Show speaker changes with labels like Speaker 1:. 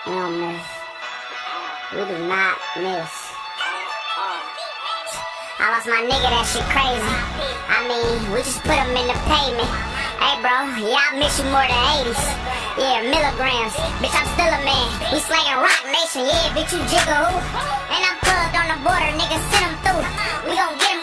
Speaker 1: We don't miss. We do not miss. I lost my nigga, that shit crazy. I mean, we just put him in the pavement. Hey bro, yeah, I miss you more than 80s. Yeah, milligrams, bitch, I'm still a man. We slangin' Rock Nation, yeah, bitch, you jigga who? And I'm plugged on the border, nigga, send him through. We gon' get him